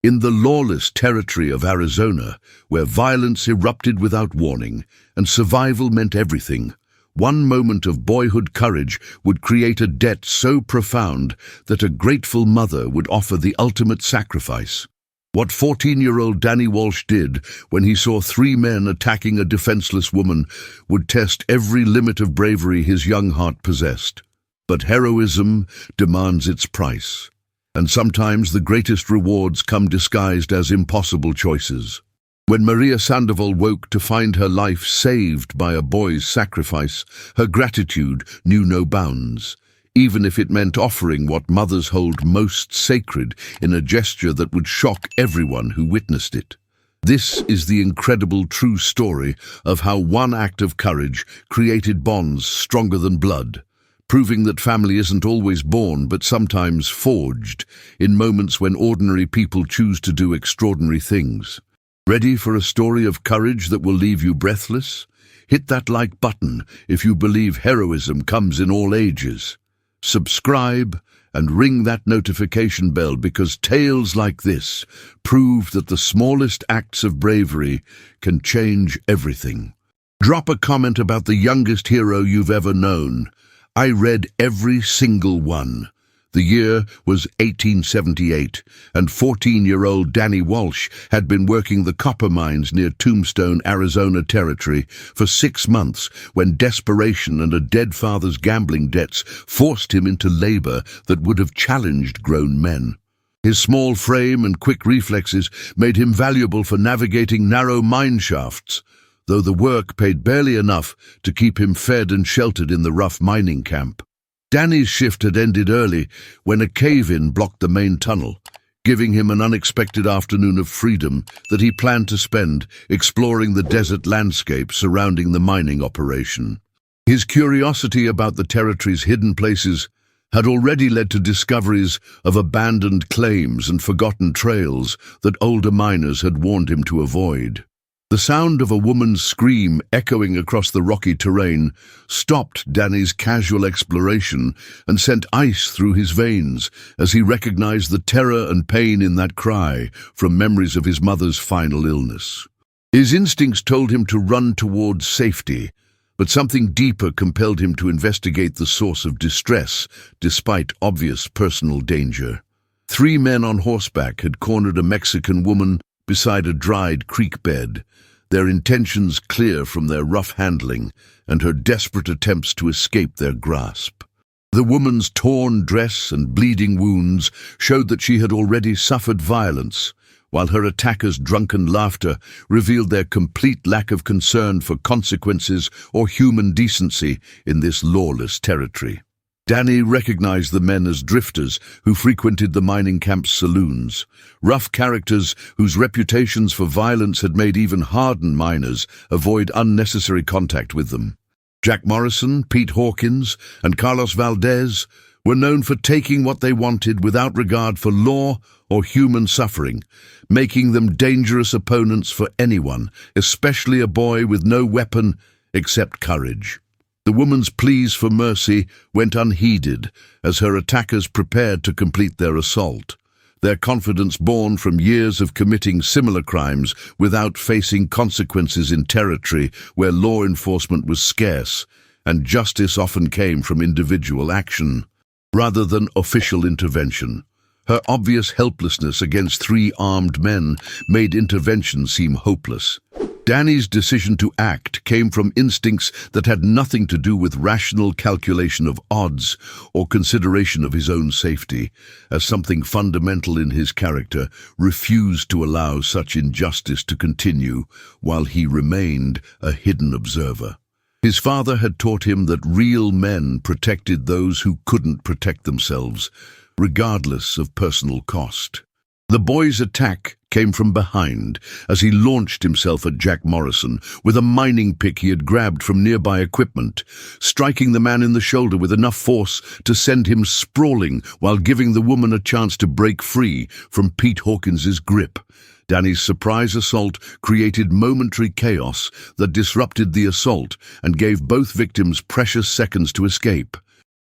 In the lawless territory of Arizona, where violence erupted without warning and survival meant everything, one moment of boyhood courage would create a debt so profound that a grateful mother would offer the ultimate sacrifice. What 14-year-old Danny Walsh did when he saw three men attacking a defenseless woman would test every limit of bravery his young heart possessed. But heroism demands its price, and sometimes the greatest rewards come disguised as impossible choices. When Maria Sandoval woke to find her life saved by a boy's sacrifice, her gratitude knew no bounds, even if it meant offering what mothers hold most sacred in a gesture that would shock everyone who witnessed it. This is the incredible true story of how one act of courage created bonds stronger than blood, proving that family isn't always born but sometimes forged in moments when ordinary people choose to do extraordinary things. Ready for a story of courage that will leave you breathless? Hit that like button if you believe heroism comes in all ages. Subscribe and ring that notification bell, because tales like this prove that the smallest acts of bravery can change everything. Drop a comment about the youngest hero you've ever known. I read every single one. The year was 1878, and 14-year-old Danny Walsh had been working the copper mines near Tombstone, Arizona territory for 6 months when desperation and a dead father's gambling debts forced him into labor that would have challenged grown men. His small frame and quick reflexes made him valuable for navigating narrow mine shafts, though the work paid barely enough to keep him fed and sheltered in the rough mining camp. Danny's shift had ended early when a cave-in blocked the main tunnel, giving him an unexpected afternoon of freedom that he planned to spend exploring the desert landscape surrounding the mining operation. His curiosity about the territory's hidden places had already led to discoveries of abandoned claims and forgotten trails that older miners had warned him to avoid. The sound of a woman's scream echoing across the rocky terrain stopped Danny's casual exploration and sent ice through his veins as he recognized the terror and pain in that cry from memories of his mother's final illness. His instincts told him to run towards safety, but something deeper compelled him to investigate the source of distress despite obvious personal danger. 3 men on horseback had cornered a Mexican woman beside a dried creek bed, their intentions clear from their rough handling and her desperate attempts to escape their grasp. The woman's torn dress and bleeding wounds showed that she had already suffered violence, while her attackers' drunken laughter revealed their complete lack of concern for consequences or human decency in this lawless territory. Danny recognized the men as drifters who frequented the mining camp's saloons, rough characters whose reputations for violence had made even hardened miners avoid unnecessary contact with them. Jack Morrison, Pete Hawkins, and Carlos Valdez were known for taking what they wanted without regard for law or human suffering, making them dangerous opponents for anyone, especially a boy with no weapon except courage. The woman's pleas for mercy went unheeded as her attackers prepared to complete their assault, their confidence born from years of committing similar crimes without facing consequences in territory where law enforcement was scarce and justice often came from individual action rather than official intervention. Her obvious helplessness against 3 armed men made intervention seem hopeless. Danny's decision to act came from instincts that had nothing to do with rational calculation of odds or consideration of his own safety, as something fundamental in his character refused to allow such injustice to continue while he remained a hidden observer. His father had taught him that real men protected those who couldn't protect themselves, regardless of personal cost. The boy's attack came from behind as he launched himself at Jack Morrison with a mining pick he had grabbed from nearby equipment, striking the man in the shoulder with enough force to send him sprawling while giving the woman a chance to break free from Pete Hawkins's grip. Danny's surprise assault created momentary chaos that disrupted the assault and gave both victims precious seconds to escape.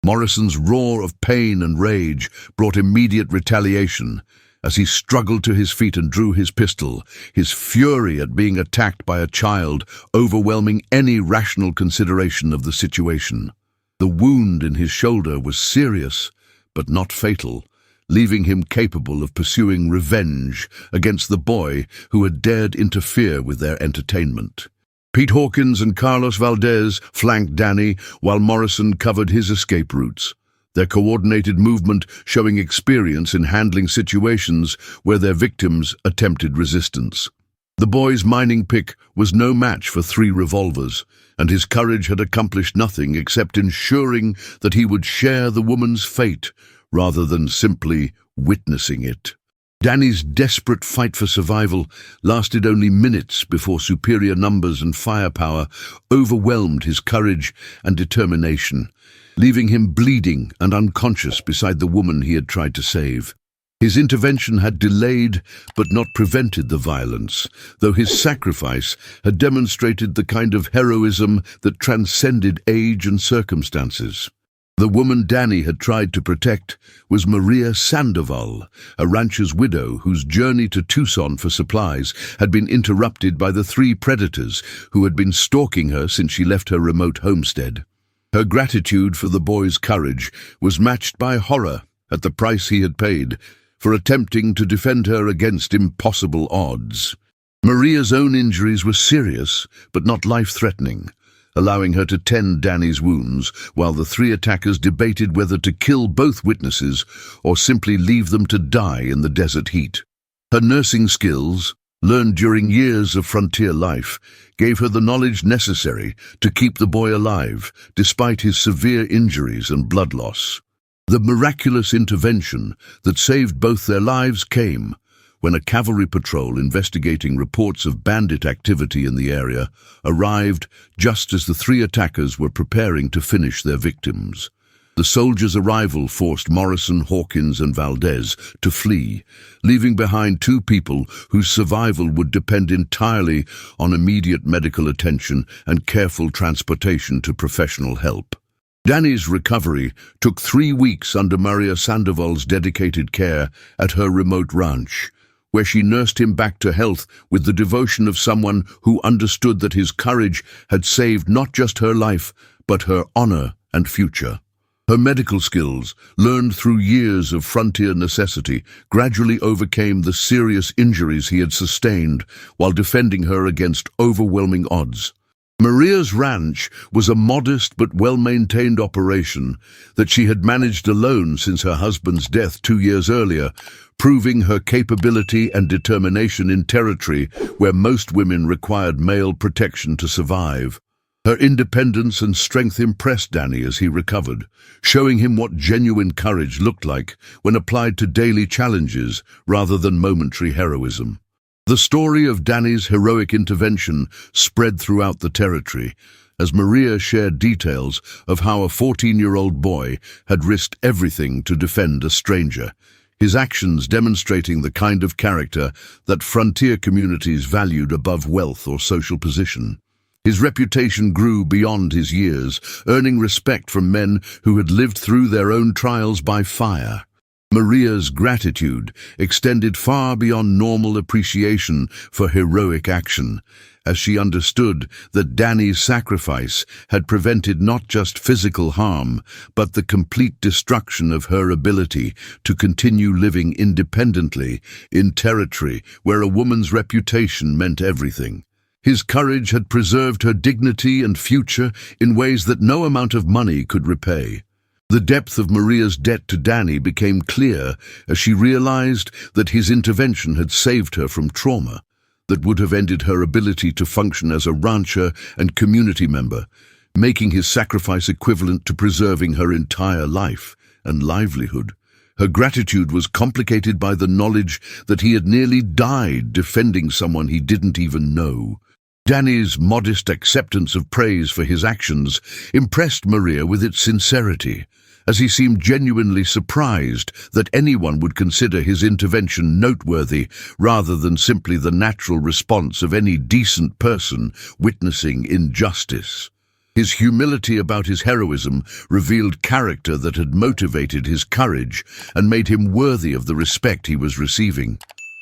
Morrison's roar of pain and rage brought immediate retaliation, As he struggled to his feet and drew his pistol, his fury at being attacked by a child overwhelming any rational consideration of the situation. The wound in his shoulder was serious, but not fatal, leaving him capable of pursuing revenge against the boy who had dared interfere with their entertainment. Pete Hawkins and Carlos Valdez flanked Danny while Morrison covered his escape routes, their coordinated movement showing experience in handling situations where their victims attempted resistance. The boy's mining pick was no match for 3 revolvers, and his courage had accomplished nothing except ensuring that he would share the woman's fate rather than simply witnessing it. Danny's desperate fight for survival lasted only minutes before superior numbers and firepower overwhelmed his courage and determination, leaving him bleeding and unconscious beside the woman he had tried to save. His intervention had delayed but not prevented the violence, though his sacrifice had demonstrated the kind of heroism that transcended age and circumstances. The woman Danny had tried to protect was Maria Sandoval, a rancher's widow whose journey to Tucson for supplies had been interrupted by the 3 predators who had been stalking her since she left her remote homestead. Her gratitude for the boy's courage was matched by horror at the price he had paid for attempting to defend her against impossible odds. Maria's own injuries were serious but not life-threatening, allowing her to tend Danny's wounds while the 3 attackers debated whether to kill both witnesses or simply leave them to die in the desert heat. Her nursing skills, learned during years of frontier life, gave her the knowledge necessary to keep the boy alive despite his severe injuries and blood loss. The miraculous intervention that saved both their lives came when a cavalry patrol investigating reports of bandit activity in the area arrived just as the 3 attackers were preparing to finish their victims. The soldiers' arrival forced Morrison, Hawkins, and Valdez to flee, leaving behind 2 people whose survival would depend entirely on immediate medical attention and careful transportation to professional help. Danny's recovery took 3 weeks under Maria Sandoval's dedicated care at her remote ranch, where she nursed him back to health with the devotion of someone who understood that his courage had saved not just her life, but her honor and future. Her medical skills, learned through years of frontier necessity, gradually overcame the serious injuries he had sustained while defending her against overwhelming odds. Maria's ranch was a modest but well-maintained operation that she had managed alone since her husband's death 2 years earlier, proving her capability and determination in territory where most women required male protection to survive. Her independence and strength impressed Danny as he recovered, showing him what genuine courage looked like when applied to daily challenges rather than momentary heroism. The story of Danny's heroic intervention spread throughout the territory as Maria shared details of how a 14-year-old boy had risked everything to defend a stranger, his actions demonstrating the kind of character that frontier communities valued above wealth or social position. His reputation grew beyond his years, earning respect from men who had lived through their own trials by fire. Maria's gratitude extended far beyond normal appreciation for heroic action, as she understood that Danny's sacrifice had prevented not just physical harm, but the complete destruction of her ability to continue living independently in territory where a woman's reputation meant everything. His courage had preserved her dignity and future in ways that no amount of money could repay. The depth of Maria's debt to Danny became clear as she realized that his intervention had saved her from trauma that would have ended her ability to function as a rancher and community member, making his sacrifice equivalent to preserving her entire life and livelihood. Her gratitude was complicated by the knowledge that he had nearly died defending someone he didn't even know. Danny's modest acceptance of praise for his actions impressed Maria with its sincerity, as he seemed genuinely surprised that anyone would consider his intervention noteworthy rather than simply the natural response of any decent person witnessing injustice. His humility about his heroism revealed character that had motivated his courage and made him worthy of the respect he was receiving.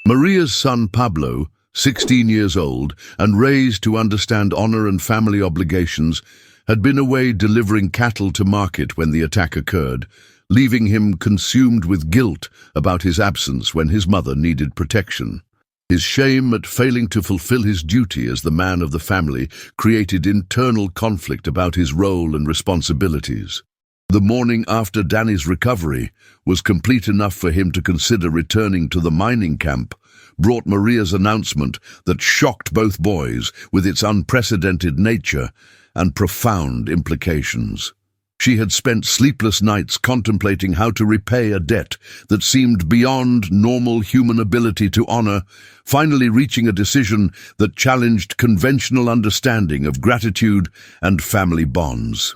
Maria's son Pablo, 16 years old and raised to understand honor and family obligations, had been away delivering cattle to market when the attack occurred, leaving him consumed with guilt about his absence when his mother needed protection. His shame at failing to fulfill his duty as the man of the family created internal conflict about his role and responsibilities. The morning after Danny's recovery was complete enough for him to consider returning to the mining camp, brought Maria's announcement that shocked both boys with its unprecedented nature and profound implications. She had spent sleepless nights contemplating how to repay a debt that seemed beyond normal human ability to honor, finally reaching a decision that challenged conventional understanding of gratitude and family bonds.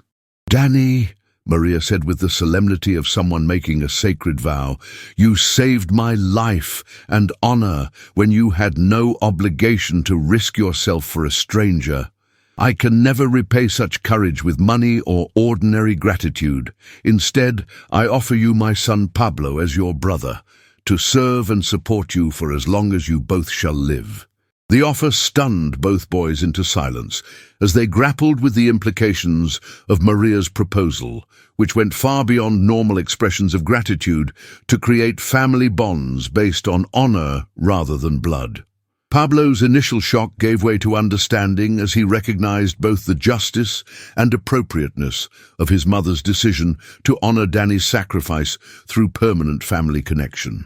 "Danny," Maria said with the solemnity of someone making a sacred vow, "you saved my life and honor when you had no obligation to risk yourself for a stranger. I can never repay such courage with money or ordinary gratitude. Instead, I offer you my son Pablo as your brother, to serve and support you for as long as you both shall live." The offer stunned both boys into silence as they grappled with the implications of Maria's proposal, which went far beyond normal expressions of gratitude to create family bonds based on honor rather than blood. Pablo's initial shock gave way to understanding as he recognized both the justice and appropriateness of his mother's decision to honor Danny's sacrifice through permanent family connection.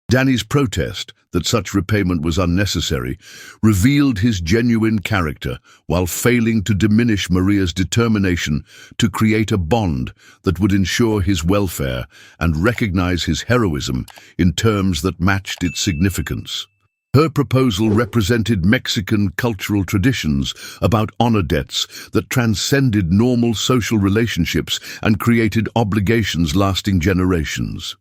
Danny's protest that such repayment was unnecessary revealed his genuine character while failing to diminish Maria's determination to create a bond that would ensure his welfare and recognize his heroism in terms that matched its significance. Her proposal represented Mexican cultural traditions about honor debts that transcended normal social relationships and created obligations lasting generations.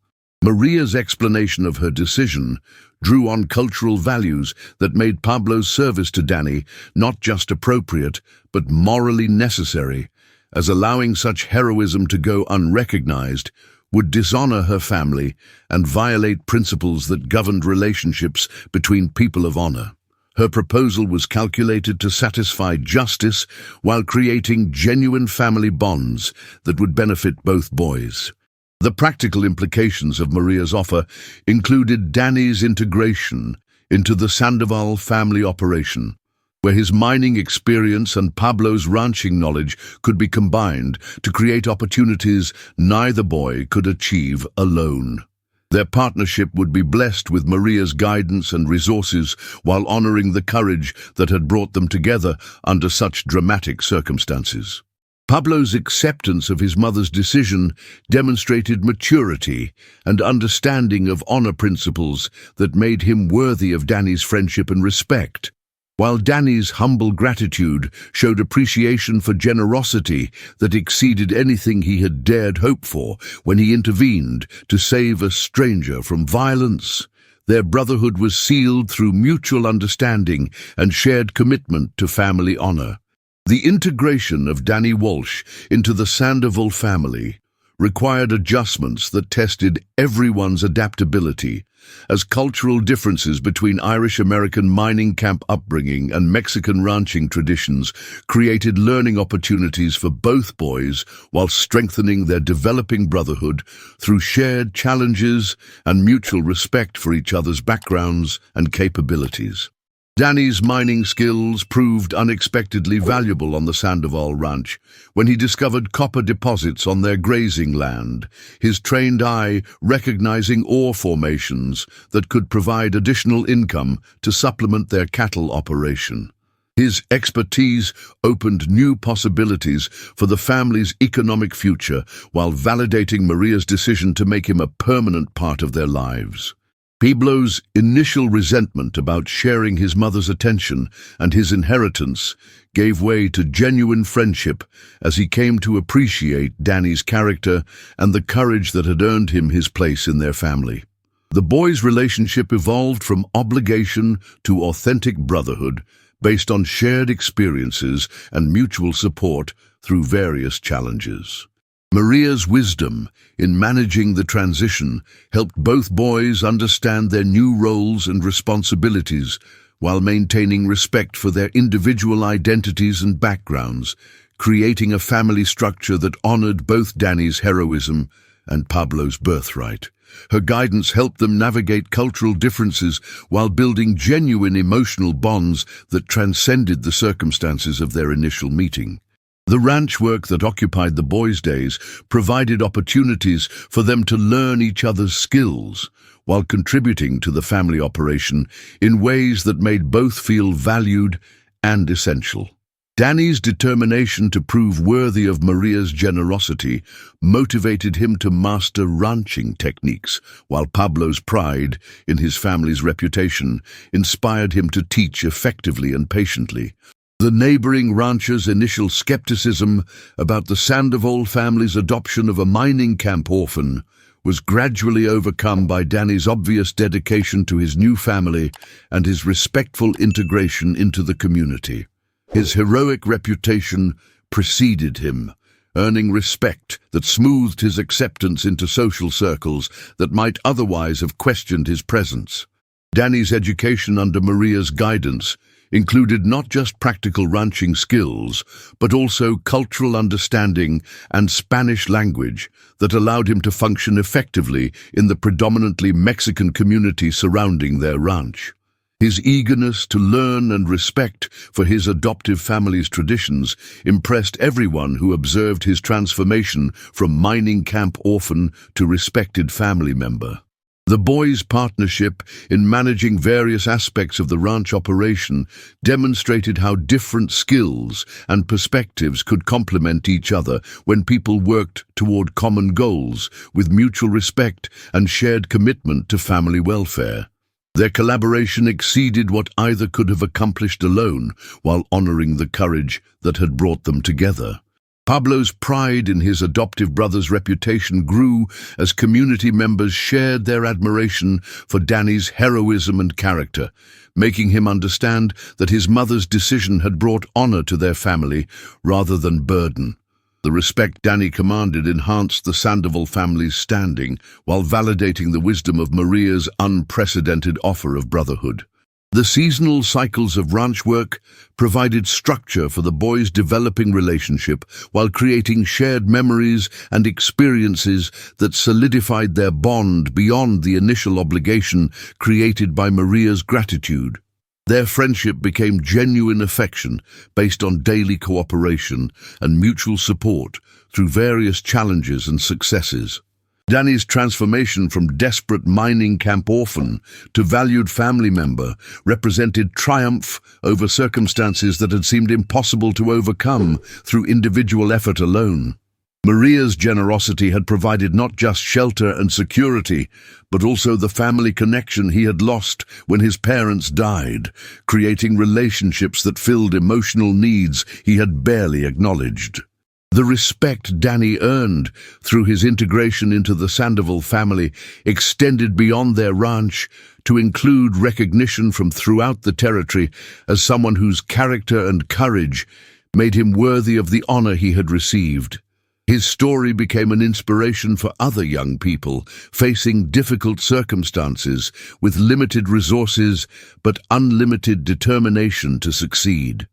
Maria's explanation of her decision drew on cultural values that made Pablo's service to Danny not just appropriate, but morally necessary, as allowing such heroism to go unrecognized would dishonor her family and violate principles that governed relationships between people of honor. Her proposal was calculated to satisfy justice while creating genuine family bonds that would benefit both boys. The practical implications of Maria's offer included Danny's integration into the Sandoval family operation, where his mining experience and Pablo's ranching knowledge could be combined to create opportunities neither boy could achieve alone. Their partnership would be blessed with Maria's guidance and resources while honoring the courage that had brought them together under such dramatic circumstances. Pablo's acceptance of his mother's decision demonstrated maturity and understanding of honor principles that made him worthy of Danny's friendship and respect, while Danny's humble gratitude showed appreciation for generosity that exceeded anything he had dared hope for when he intervened to save a stranger from violence. Their brotherhood was sealed through mutual understanding and shared commitment to family honor. The integration of Danny Walsh into the Sandoval family required adjustments that tested everyone's adaptability, as cultural differences between Irish-American mining camp upbringing and Mexican ranching traditions created learning opportunities for both boys while strengthening their developing brotherhood through shared challenges and mutual respect for each other's backgrounds and capabilities. Danny's mining skills proved unexpectedly valuable on the Sandoval ranch when he discovered copper deposits on their grazing land, his trained eye recognizing ore formations that could provide additional income to supplement their cattle operation. His expertise opened new possibilities for the family's economic future while validating Maria's decision to make him a permanent part of their lives. Pablo's initial resentment about sharing his mother's attention and his inheritance gave way to genuine friendship as he came to appreciate Danny's character and the courage that had earned him his place in their family. The boys' relationship evolved from obligation to authentic brotherhood, based on shared experiences and mutual support through various challenges. Maria's wisdom in managing the transition helped both boys understand their new roles and responsibilities while maintaining respect for their individual identities and backgrounds, creating a family structure that honored both Dani's heroism and Pablo's birthright. Her guidance helped them navigate cultural differences while building genuine emotional bonds that transcended the circumstances of their initial meeting. The ranch work that occupied the boys' days provided opportunities for them to learn each other's skills while contributing to the family operation in ways that made both feel valued and essential. Dani's determination to prove worthy of Maria's generosity motivated him to master ranching techniques, while Pablo's pride in his family's reputation inspired him to teach effectively and patiently. The neighboring ranchers' initial skepticism about the Sandoval family's adoption of a mining camp orphan was gradually overcome by Dani's obvious dedication to his new family and his respectful integration into the community. His heroic reputation preceded him, earning respect that smoothed his acceptance into social circles that might otherwise have questioned his presence. Dani's education under Maria's guidance included not just practical ranching skills, but also cultural understanding and Spanish language that allowed him to function effectively in the predominantly Mexican community surrounding their ranch. His eagerness to learn and respect for his adoptive family's traditions impressed everyone who observed his transformation from mining camp orphan to respected family member. The boys' partnership in managing various aspects of the ranch operation demonstrated how different skills and perspectives could complement each other when people worked toward common goals with mutual respect and shared commitment to family welfare. Their collaboration exceeded what either could have accomplished alone, while honoring the courage that had brought them together. Pablo's pride in his adoptive brother's reputation grew as community members shared their admiration for Dani's heroism and character, making him understand that his mother's decision had brought honor to their family rather than burden. The respect Dani commanded enhanced the Sandoval family's standing while validating the wisdom of Maria's unprecedented offer of brotherhood. The seasonal cycles of ranch work provided structure for the boys' developing relationship while creating shared memories and experiences that solidified their bond beyond the initial obligation created by Maria's gratitude. Their friendship became genuine affection based on daily cooperation and mutual support through various challenges and successes. Dani's transformation from desperate mining camp orphan to valued family member represented triumph over circumstances that had seemed impossible to overcome through individual effort alone. Maria's generosity had provided not just shelter and security, but also the family connection he had lost when his parents died, creating relationships that filled emotional needs he had barely acknowledged. The respect Dani earned through his integration into the Sandoval family extended beyond their ranch to include recognition from throughout the territory as someone whose character and courage made him worthy of the honor he had received. His story became an inspiration for other young people facing difficult circumstances with limited resources but unlimited determination to succeed.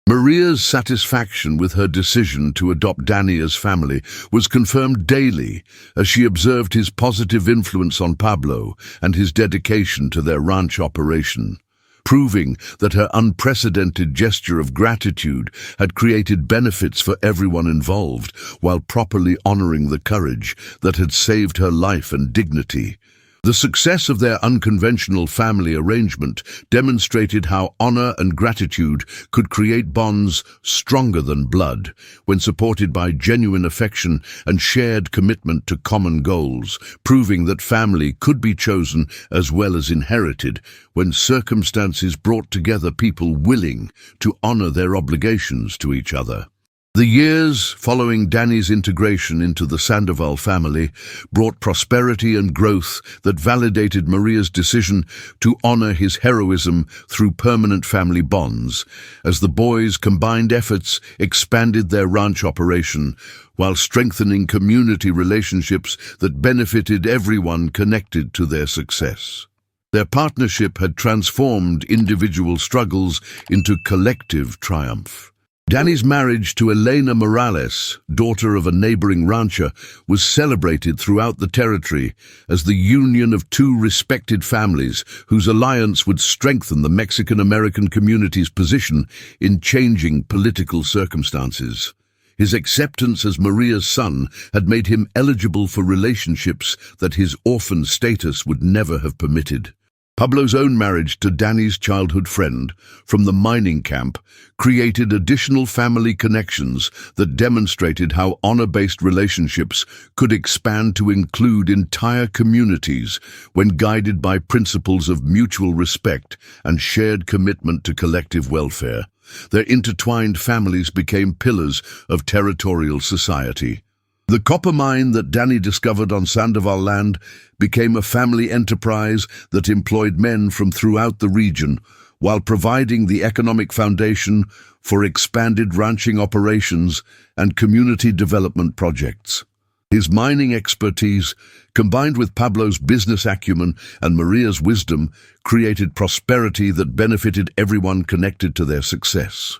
Maria's satisfaction with her decision to adopt Dani as family was confirmed daily as she observed his positive influence on Pablo and his dedication to their ranch operation, proving that her unprecedented gesture of gratitude had created benefits for everyone involved while properly honoring the courage that had saved her life and dignity. The success of their unconventional family arrangement demonstrated how honor and gratitude could create bonds stronger than blood when supported by genuine affection and shared commitment to common goals, proving that family could be chosen as well as inherited when circumstances brought together people willing to honor their obligations to each other. The years following Danny's integration into the Sandoval family brought prosperity and growth that validated Maria's decision to honor his heroism through permanent family bonds, as the boys' combined efforts expanded their ranch operation while strengthening community relationships that benefited everyone connected to their success. Their partnership had transformed individual struggles into collective triumph. Danny's marriage to Elena Morales, daughter of a neighboring rancher, was celebrated throughout the territory as the union of two respected families whose alliance would strengthen the Mexican-American community's position in changing political circumstances. His acceptance as Maria's son had made him eligible for relationships that his orphan status would never have permitted. Pablo's own marriage to Danny's childhood friend from the mining camp created additional family connections that demonstrated how honor-based relationships could expand to include entire communities when guided by principles of mutual respect and shared commitment to collective welfare. Their intertwined families became pillars of territorial society. The copper mine that Danny discovered on Sandoval land became a family enterprise that employed men from throughout the region, while providing the economic foundation for expanded ranching operations and community development projects. His mining expertise, combined with Pablo's business acumen and Maria's wisdom, created prosperity that benefited everyone connected to their success.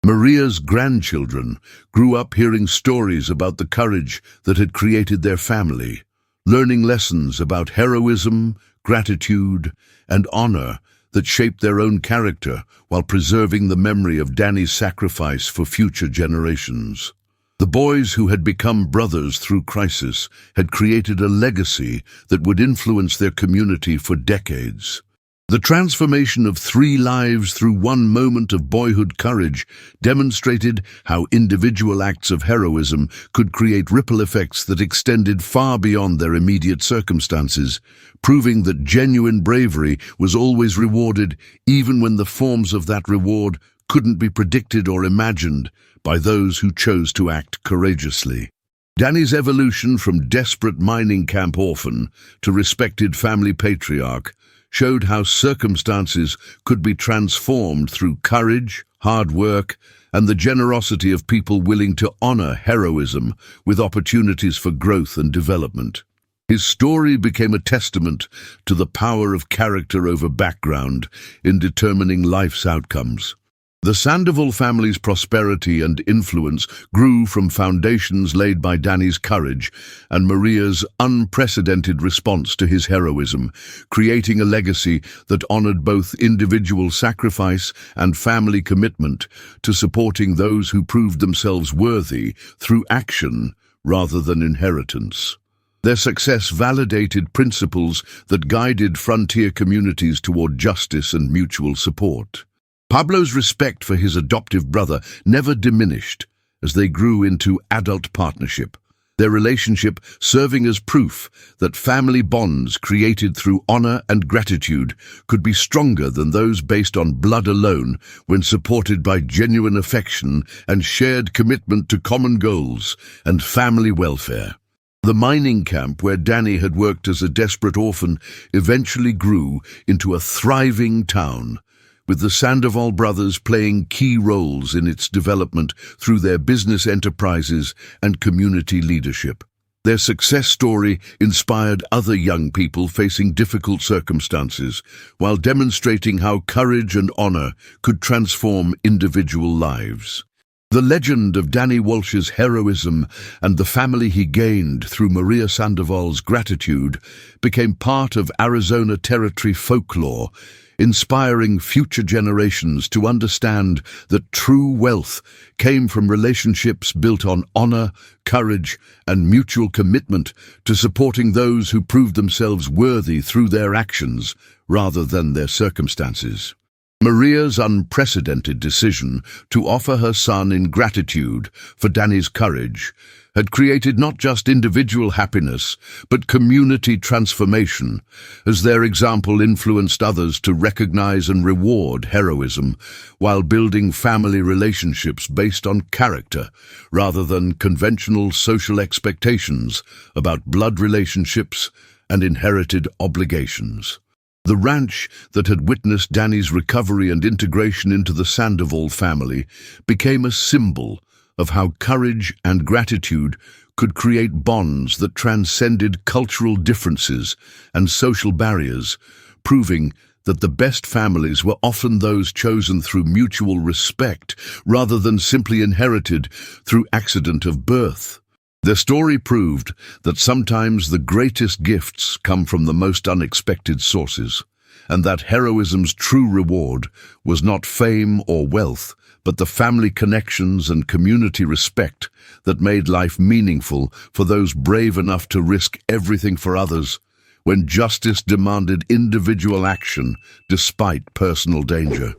Maria's grandchildren grew up hearing stories about the courage that had created their family, learning lessons about heroism, gratitude, and honor that shaped their own character while preserving the memory of Danny's sacrifice for future generations. The boys who had become brothers through crisis had created a legacy that would influence their community for decades. The transformation of 3 lives through one moment of boyhood courage demonstrated how individual acts of heroism could create ripple effects that extended far beyond their immediate circumstances, proving that genuine bravery was always rewarded, even when the forms of that reward couldn't be predicted or imagined by those who chose to act courageously. Danny's evolution from desperate mining camp orphan to respected family patriarch showed how circumstances could be transformed through courage, hard work, and the generosity of people willing to honor heroism with opportunities for growth and development. His story became a testament to the power of character over background in determining life's outcomes. The Sandoval family's prosperity and influence grew from foundations laid by Danny's courage and Maria's unprecedented response to his heroism, creating a legacy that honored both individual sacrifice and family commitment to supporting those who proved themselves worthy through action rather than inheritance. Their success validated principles that guided frontier communities toward justice and mutual support. Pablo's respect for his adoptive brother never diminished as they grew into adult partnership, their relationship serving as proof that family bonds created through honor and gratitude could be stronger than those based on blood alone when supported by genuine affection and shared commitment to common goals and family welfare. The mining camp where Danny had worked as a desperate orphan eventually grew into a thriving town, with the Sandoval brothers playing key roles in its development through their business enterprises and community leadership. Their success story inspired other young people facing difficult circumstances, while demonstrating how courage and honor could transform individual lives. The legend of Danny Walsh's heroism and the family he gained through Maria Sandoval's gratitude became part of Arizona Territory folklore, inspiring future generations to understand that true wealth came from relationships built on honor, courage, and mutual commitment to supporting those who proved themselves worthy through their actions rather than their circumstances. Maria's unprecedented decision to offer her son in gratitude for Danny's courage had created not just individual happiness, but community transformation, as their example influenced others to recognize and reward heroism, while building family relationships based on character, rather than conventional social expectations about blood relationships and inherited obligations. The ranch that had witnessed Danny's recovery and integration into the Sandoval family became a symbol of how courage and gratitude could create bonds that transcended cultural differences and social barriers, proving that the best families were often those chosen through mutual respect rather than simply inherited through accident of birth. Their story proved that sometimes the greatest gifts come from the most unexpected sources, and that heroism's true reward was not fame or wealth, but the family connections and community respect that made life meaningful for those brave enough to risk everything for others when justice demanded individual action despite personal danger.